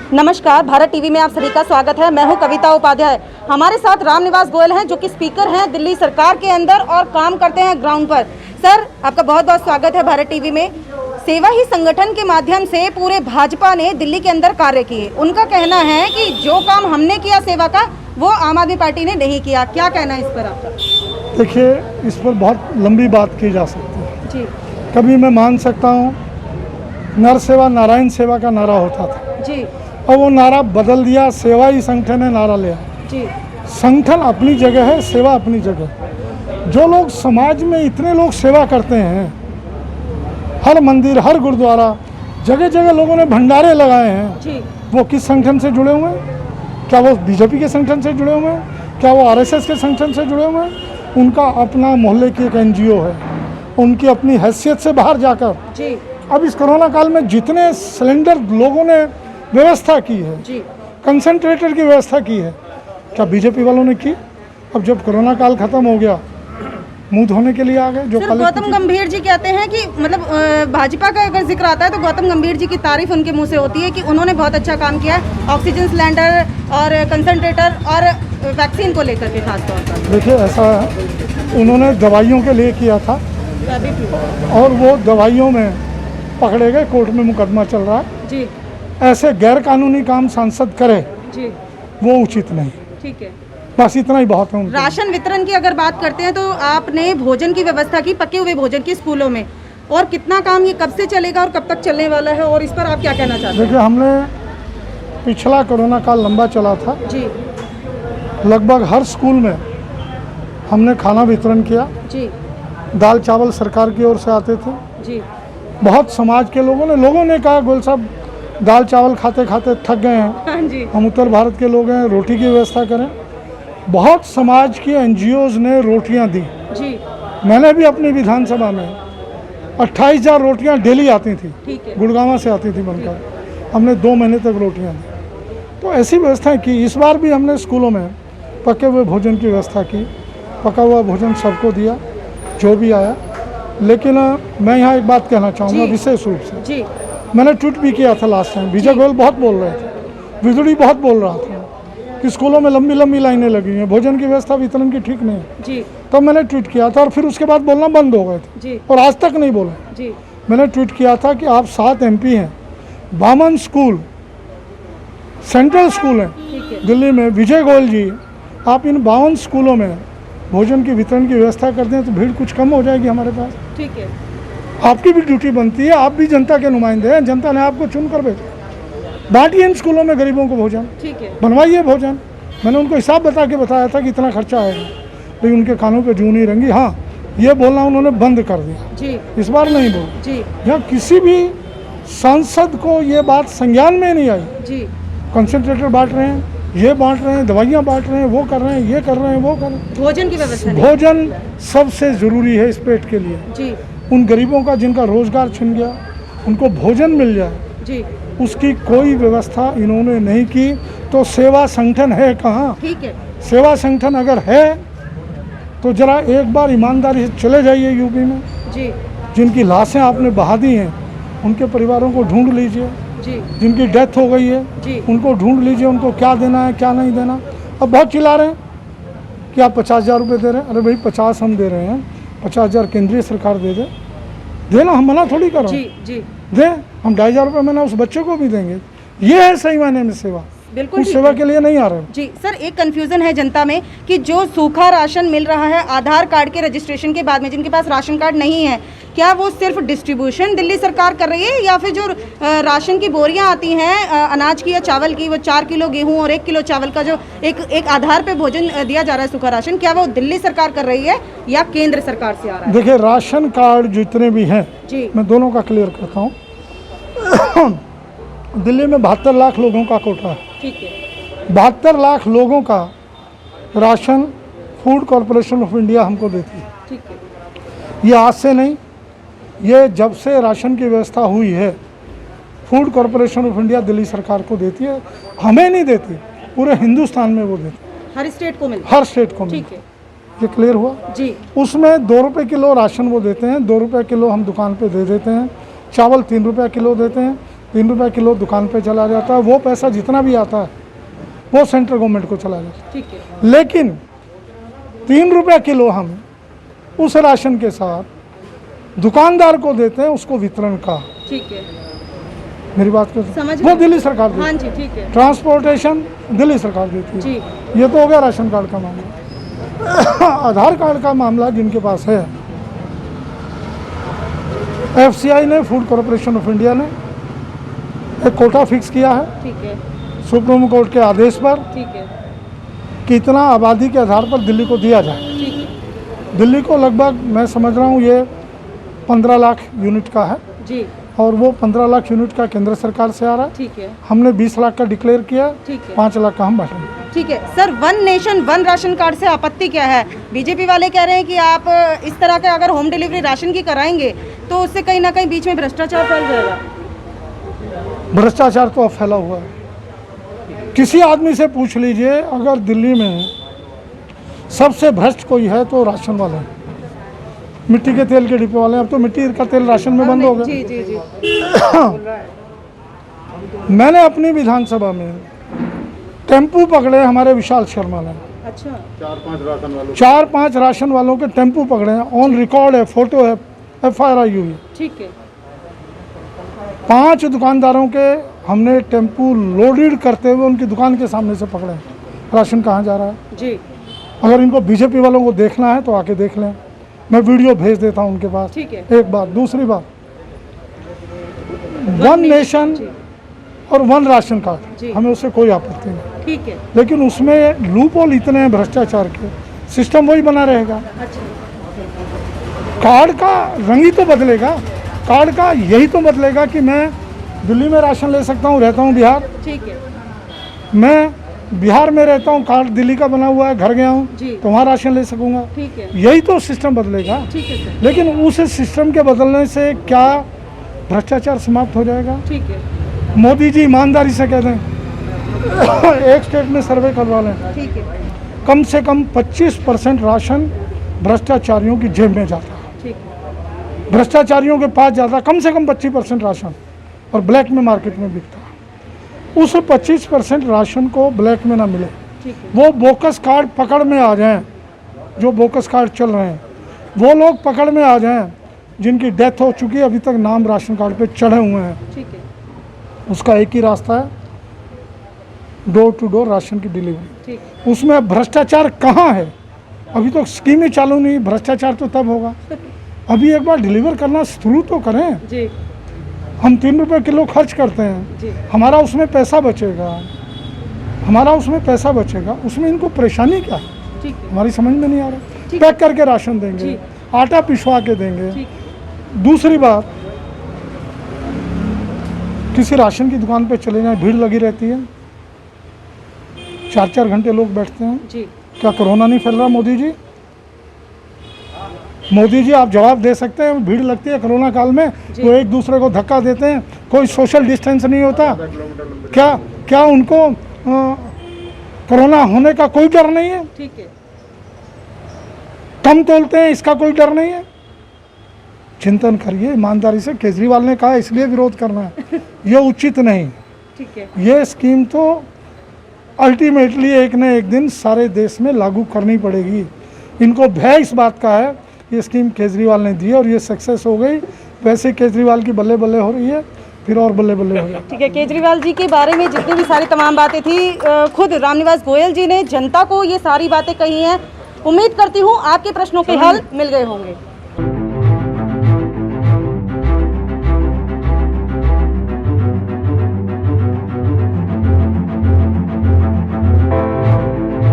नमस्कार, भारत टीवी में आप सभी का स्वागत है। मैं हूं कविता उपाध्याय। हमारे साथ रामनिवास गोयल हैं जो कि स्पीकर हैं दिल्ली सरकार के अंदर और काम करते हैं ग्राउंड पर। सर, आपका बहुत बहुत स्वागत है भारत टीवी में। सेवा ही संगठन के माध्यम से पूरे भाजपा ने दिल्ली के अंदर कार्य किए। उनका कहना है कि जो काम हमने किया सेवा का, वो आम आदमी पार्टी ने नहीं किया। क्या कहना है इस पर आपका? देखिए, इस पर बहुत लंबी बात की जा सकती है जी। कभी मैं मान सकता हूँ नर सेवा नारायण सेवा का नारा होता था जी। और वो नारा बदल दिया, सेवा ही संगठन है नारा लिया। जी। संगठन अपनी जगह है, सेवा अपनी जगह। जो लोग समाज में इतने लोग सेवा करते हैं, हर मंदिर हर गुरुद्वारा जगह जगह लोगों ने भंडारे लगाए हैं। जी। वो किस संगठन से जुड़े हुए हैं? क्या वो बीजेपी के संगठन से जुड़े हुए हैं? क्या वो आरएसएस के संगठन से जुड़े हुए हैं? उनका अपना मोहल्ले की एक एनजीओ है, उनकी अपनी हैसियत से बाहर जाकर जी। अब इस कोरोना काल में जितने सिलेंडर लोगों ने व्यवस्था की है, जी। कंसंट्रेटर की व्यवस्था की है, क्या बीजेपी वालों ने की? अब जब कोरोना काल खत्म हो गया, मुंह धोने के लिए आ गए। जो गौतम गंभीर जी कहते हैं कि मतलब भाजपा का अगर जिक्र आता है तो गौतम गंभीर जी की तारीफ उनके मुंह से होती है कि उन्होंने बहुत अच्छा काम किया है ऑक्सीजन सिलेंडर और कंसंट्रेटर और वैक्सीन को लेकर के खास तौर पर। देखिए, ऐसा है, उन्होंने दवाइयों के लिए किया था और वो दवाइयों में पकड़े गए, कोर्ट में मुकदमा चल रहा है। जी। ऐसे गैर कानूनी काम सांसद करे जी, वो उचित नहीं। ठीक है, बस इतना ही बहुत है। राशन वितरण की अगर बात करते हैं तो आपने भोजन की व्यवस्था की, पके हुए भोजन की स्कूलों में, और कितना काम ये कब से चलेगा और कब तक चलने वाला है, और इस पर आप क्या कहना चाहते हैं? देखिए, हमने पिछला कोरोना काल लंबा चला था। जी। लगभग हर स्कूल में हमने खाना वितरण किया। जी। दाल चावल सरकार की ओर से आते थे। जी। बहुत समाज के लोगों ने कहा, गोयल साहब दाल चावल खाते खाते थक गए हैं, हाँ जी। हम उत्तर भारत के लोग हैं, रोटी की व्यवस्था करें। बहुत समाज की एनजीओज ने रोटियां दी। जी। मैंने भी अपनी विधानसभा में 28,000 रोटियां डेली आती थी, ठीक है, गुड़गांव से आती थी बनकर। हमने 2 महीने तक रोटियां दी। तो ऐसी व्यवस्थाएं की। इस बार भी हमने स्कूलों में पके हुए भोजन की व्यवस्था की। पका हुआ भोजन सबको दिया जो भी आया। लेकिन मैं यहाँ एक बात कहना चाहूँगा विशेष रूप से। जी। मैंने ट्वीट भी किया था लास्ट टाइम। विजय गोयल बहुत बोल रहे थे, विदुड़ी बहुत बोल रहा था कि स्कूलों में लंबी लंबी लाइनें लगी हैं, भोजन की व्यवस्था वितरण की ठीक नहीं है। जी। तब मैंने ट्वीट किया था और फिर उसके बाद बोलना बंद हो गए थे। जी। और आज तक नहीं बोले। जी। मैंने ट्वीट किया था कि आप 7 MP हैं, बामन स्कूल सेंट्रल स्कूल है दिल्ली में, विजय गोयल जी, आप इन 52 स्कूलों में भोजन की वितरण की व्यवस्था कर दें तो भीड़ कुछ कम हो जाएगी हमारे पास। ठीक है, आपकी भी ड्यूटी बनती है, आप भी जनता के नुमाइंदे हैं, जनता ने आपको चुन कर भेजा। बांटिए इन स्कूलों में गरीबों को भोजन, ठीक है, बनवाइए भोजन। मैंने उनको हिसाब बताया था कि इतना खर्चा आएगा, लेकिन उनके कानों पे जूं नहीं रंगी। हाँ, ये बोलना उन्होंने बंद कर दिया। जी। इस बार नहीं बोला। जी। यहाँ किसी भी सांसद को ये बात संज्ञान में नहीं आई। जी। कंसंट्रेटर बांट रहे हैं, ये बांट रहे हैं, दवाइयाँ बांट रहे हैं, वो कर रहे हैं, ये कर रहे हैं, वो कर रहे हैं। भोजन की व्यवस्था नहीं। भोजन सबसे ज़रूरी है इस पेट के लिए। जी। उन गरीबों का जिनका रोजगार छिन गया, उनको भोजन मिल जाए, जी। उसकी कोई व्यवस्था इन्होंने नहीं की। तो सेवा संगठन है कहाँ? ठीक है, सेवा संगठन अगर है तो जरा एक बार ईमानदारी से चले जाइए यूपी में। जी। जिनकी लाशें आपने बहा दी हैं, उनके परिवारों को ढूंढ लीजिए। जी। जिनकी डेथ हो गई है, जी। उनको ढूंढ लीजिए, उनको क्या देना है क्या नहीं देना। अब बहुत चिल्ला रहे हैं कि आप 50,000 रुपये दे रहे हैं। अरे भाई, 50 हम दे रहे हैं, 50,000 केंद्रीय सरकार दे देना, हम मना थोड़ी कर रहे हैं। जी। जी। दे, हम 2,500 रुपये महीना उस बच्चे को भी देंगे। ये है सही मायने में सेवा। बिल्कुल उस सेवा के लिए नहीं आ रहे। जी सर, एक कंफ्यूजन है जनता में कि जो सूखा राशन मिल रहा है आधार कार्ड के रजिस्ट्रेशन के बाद में, जिनके पास राशन कार्ड नहीं है, क्या वो सिर्फ डिस्ट्रीब्यूशन दिल्ली सरकार कर रही है, या फिर जो राशन की बोरियां आती हैं अनाज की या चावल की, वो 4 किलो गेहूं और 1 किलो चावल का जो एक आधार पे भोजन दिया जा रहा है सूखा राशन, क्या वो दिल्ली सरकार कर रही है या केंद्र सरकार से आ रहा है? देखिए, राशन कार्ड जितने भी हैं, जी, मैं दोनों का क्लियर करता हूँ। दिल्ली में 72 लाख लोगों का कोटा है। ठीक है, 72 लाख लोगों का ration food corporation of India हमको देती है। ठीक है, ये आज से नहीं, ये जब से राशन की व्यवस्था हुई है, food corporation of India Delhi सरकार को देती है। हमें नहीं देती, पूरे हिंदुस्तान में वो देती है, हर स्टेट को मिलता है। हर स्टेट को मिलती ठीक है। है ये क्लियर हुआ जी। उसमें 2 रुपये किलो राशन वो देते हैं, 2 रुपये किलो हम दुकान पे दे देते हैं। चावल 3 रुपये किलो देते हैं। 3 रुपये किलो दुकान पे चला जाता है। वो पैसा जितना भी आता है वो सेंट्रल गवर्नमेंट को चला जाता है। ठीक है। लेकिन 3 रुपये किलो हम उस राशन के साथ दुकानदार को देते हैं, उसको वितरण का। ठीक है, मेरी बात को समझ वो गए। दिल्ली सरकार देती हाँ है। जी, ठीक है ट्रांसपोर्टेशन दिल्ली सरकार देती है। जी। ये तो हो गया राशन कार्ड का मामला। आधार कार्ड का मामला जिनके पास है, FCI ने, फूड कॉरपोरेशन ऑफ इंडिया ने एक कोटा फिक्स किया है ठीक है, सुप्रीम कोर्ट के आदेश पर ठीक है, कि इतना आबादी के आधार पर दिल्ली को दिया जाए। ठीक है दिल्ली को लगभग मैं समझ रहा हूँ ये 15 लाख यूनिट का है, जी। और वो 15 लाख यूनिट का केंद्र सरकार से आ रहा है। ठीक है, हमने 20 लाख का डिक्लेयर किया, ठीक है, 5 लाख का हम बांटेंगे। ठीक है। Sir, one nation one ration card से आपत्ति क्या है? बीजेपी वाले कह रहे हैं कि आप इस तरह के अगर होम डिलीवरी राशन की कराएंगे तो उससे कहीं ना कहीं बीच में भ्रष्टाचार फैल जाएगा। भ्रष्टाचार तो अब फैला हुआ है। किसी आदमी से पूछ लीजिए, अगर दिल्ली में सबसे भ्रष्ट कोई है तो राशन वाले हैं। मिट्टी के तेल के डिपो वाले हैं। अब तो मिट्टी का तेल राशन में बंद हो गया। जी जी जी। मैंने अपनी विधानसभा में टेम्पू पकड़े हमारे विशाल शर्मा ने। अच्छा। 4-5 राशन वालों के टेम्पू पकड़े हैं, ऑन रिकॉर्ड है, फोटो है, FIR आई हुई है। ठीक है, 5 दुकानदारों के हमने टेम्पू लोडेड करते हुए उनकी दुकान के सामने से पकड़े हैं। राशन कहाँ जा रहा है? जी। अगर इनको बीजेपी वालों को देखना है तो आके देख लें, मैं वीडियो भेज देता हूं उनके पास। ठीक है। एक बात। दूसरी बात, वन नेशन जी। और वन राशन जी। कार्ड, हमें उससे कोई आपत्ति नहीं, ठीक है। लेकिन उसमें लूपहोल इतने हैं भ्रष्टाचार के, सिस्टम वही बना रहेगा। अच्छा। कार्ड का रंग ही तो बदलेगा, कार्ड का यही तो बदलेगा कि मैं दिल्ली में राशन ले सकता हूँ, रहता हूँ बिहार, ठीक है, मैं बिहार में रहता हूँ, कार्ड दिल्ली का बना हुआ है, घर गया हूँ जी। तो वहाँ राशन ले सकूँगा। ठीक है, यही तो सिस्टम बदलेगा। ठीक है सर, लेकिन उस सिस्टम के बदलने से क्या भ्रष्टाचार समाप्त हो जाएगा? ठीक है, मोदी जी ईमानदारी से कह दें, एक स्टेट में सर्वे करवा लें, ठीक है, कम से कम 25% राशन भ्रष्टाचारियों की जेब में जाता है। ठीक है, भ्रष्टाचारियों के पास जाता कम से कम 25% राशन, और ब्लैक में मार्केट में बिकता है। उस 25% राशन को ब्लैक में ना मिले, ठीक है, वो बोकस कार्ड पकड़ में आ जाएं, जो बोकस कार्ड चल रहे हैं वो लोग पकड़ में आ जाएं जिनकी डेथ हो चुकी है, अभी तक नाम राशन कार्ड पे चढ़े हुए हैं। ठीक है, उसका एक ही रास्ता है, डोर टू डोर राशन की डिलीवरी। ठीक है, उसमें भ्रष्टाचार कहाँ है? अभी तो स्कीम ही चालू नहीं, भ्रष्टाचार तो तब होगा। अभी एक बार डिलीवर करना शुरू तो करें। जी हम 3 रुपये किलो खर्च करते हैं, जी, हमारा उसमें पैसा बचेगा, हमारा उसमें पैसा बचेगा, उसमें इनको परेशानी क्या है? ठीक है, हमारी समझ में नहीं आ रहा। ठीक पैक करके राशन देंगे, जी। आटा पिसवा के देंगे। ठीक, दूसरी बात, किसी राशन की दुकान पे चले जाएं, भीड़ लगी रहती है, 4-4 घंटे लोग बैठते हैं। जी, क्या कोरोना नहीं फैल रहा? मोदी जी, मोदी जी आप जवाब दे सकते हैं। भीड़ लगती है कोरोना काल में, तो एक दूसरे को धक्का देते हैं, कोई सोशल डिस्टेंस नहीं होता। क्या उनको कोरोना होने का कोई डर नहीं है? ठीक है, कम तोलते हैं, इसका कोई डर नहीं है? चिंतन करिए ईमानदारी से। केजरीवाल ने कहा इसलिए विरोध करना है, ये उचित नहीं। ठीक है, ये स्कीम तो अल्टीमेटली एक न एक दिन सारे देश में लागू करनी पड़ेगी। इनको भय इस बात का है, ये स्कीम केजरीवाल ने दी और ये सक्सेस हो गई, वैसे केजरीवाल की बल्ले बल्ले हो रही है, फिर और बल्ले बल्ले हो गई। ठीक है। केजरीवाल जी के बारे में जितनी भी सारी तमाम बातें थी, खुद रामनिवास गोयल जी ने जनता को ये सारी बातें कही हैं। उम्मीद करती हूँ आपके प्रश्नों के हल मिल गए होंगे।